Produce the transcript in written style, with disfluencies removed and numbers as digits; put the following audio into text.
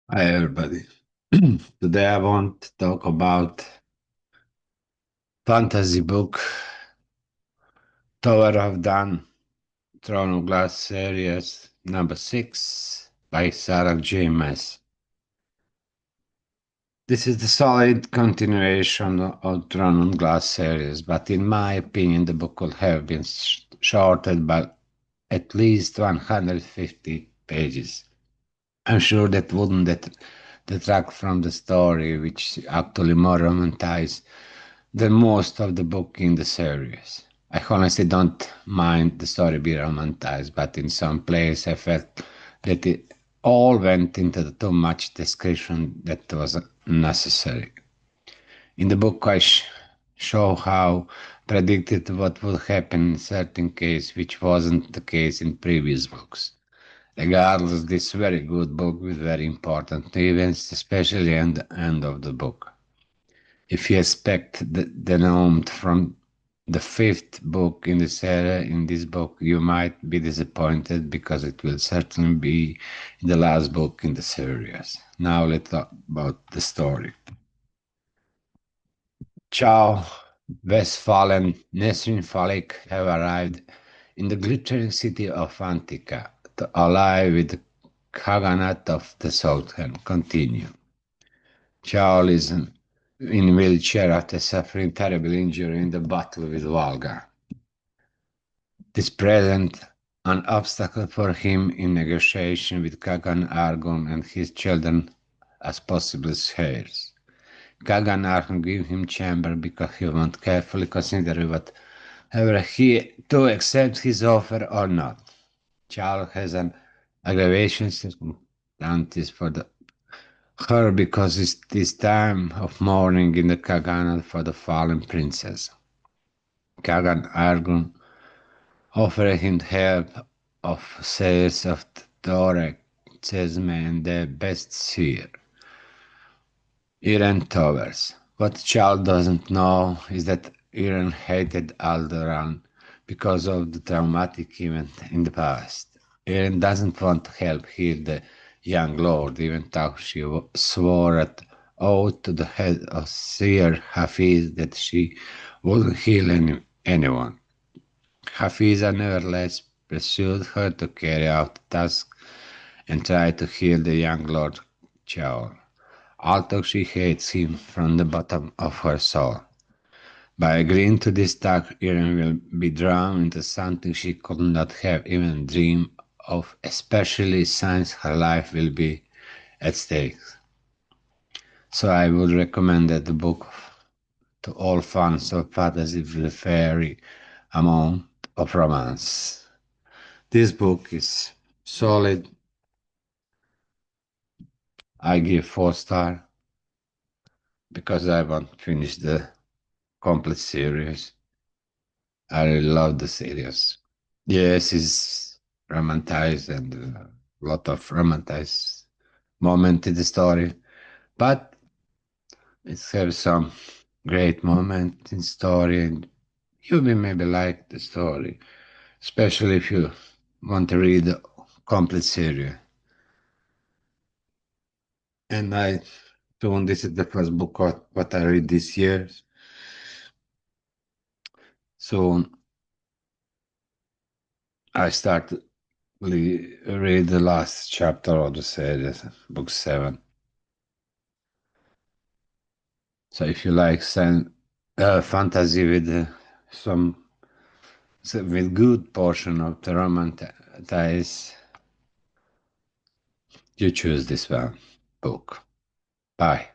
Hi everybody. Today I want to talk about fantasy book Tower of Dawn, Throne of Glass series number 6 by Sarah J. Maas. This is the solid continuation of Throne of Glass series, but in my opinion the book could have been shortened by at least 150 pages. I'm sure that wouldn't detract from the story, which is actually more romanticized than most of the book in the series. I honestly don't mind the story being romanticized, but in some place I felt that it all went into too much description that was necessary. In the book, I show how predicted what would happen in certain case, which wasn't the case in previous books. Regardless, this very good book with very important events, especially at the end of the book. If you expect the denouement from the fifth book in the series, in this book, you might be disappointed because it will certainly be the last book in the series. Now let's talk about the story. Chow, Westphal, and Nesrin Falik have arrived in the glittering city of Antica to ally with the Khaganate of the South and continue. Chow is in wheelchair after suffering terrible injury in the battle with Volga. This present an obstacle for him in negotiation with Kagan Argon and his children as possible heirs. Kagan Argon give him chamber because he won't carefully consider whether he to accept his offer or not. Charles has an aggravation circumstances for her because it's this time of mourning in the Kaganat for the fallen princess. Kagan Argun offered him help of sales of Dorek, Chesme, and the best seer, Iren Towers. What Child doesn't know is that Iren hated Alderan because of the traumatic event in the past. Iren doesn't want to help heal the young lord, even though she swore at oath to the head of Seer Hafiz that she wouldn't heal anyone. Hafiza nevertheless pursued her to carry out the task and try to heal the young Lord Chaol, although she hates him from the bottom of her soul. By agreeing to this task, Irene will be drawn into something she could not have even dreamed of, especially since her life will be at stake. So I would recommend that the book to all fans of fantasy with a very amount of romance. This book is solid. I give 4 stars because I want to finish the complete series. I really love the series. Yes, it's romanticized and a lot of romanticized moment in the story, but it has some great moment in story, and you will maybe like the story, especially if you want to read the complete series. And I told this is the first book what I read this year, so I started read the last chapter of the series, book 7. So if you like some fantasy with some with good portion of the romance, you choose this one book. Bye.